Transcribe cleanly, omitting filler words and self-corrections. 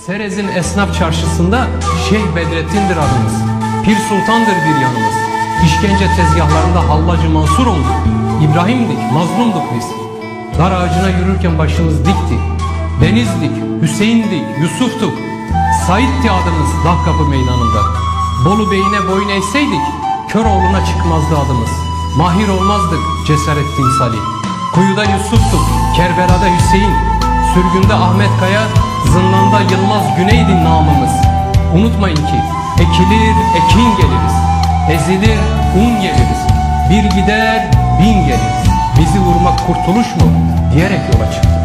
Serez'in esnaf çarşısında Şeyh Bedrettin'dir adımız. Pir Sultan'dır bir yanımız. İşkence tezgahlarında Hallacı Mansur olduk. İbrahim'dik, mazlumduk biz. Dar ağacına yürürken başımız dikti. Deniz'dik, Hüseyin'dik, Yusuf'tuk. Said'ti adımız Dahkapı meydanında. Bolu Bey'ine boyun eğseydik Köroğlu'na çıkmazdı adımız. Mahir olmazdık cesaret timsali. Kuyuda Yusuf'tuk, Kerbela'da Hüseyin. Sürgünde Ahmet Kaya, zindanda Yılmaz Güney'di namımız. Unutmayın ki ekilir ekin geliriz, ezilir un geliriz. Bir gider bin geliriz. Bizi vurmak kurtuluş mu diyerek yola çıktık.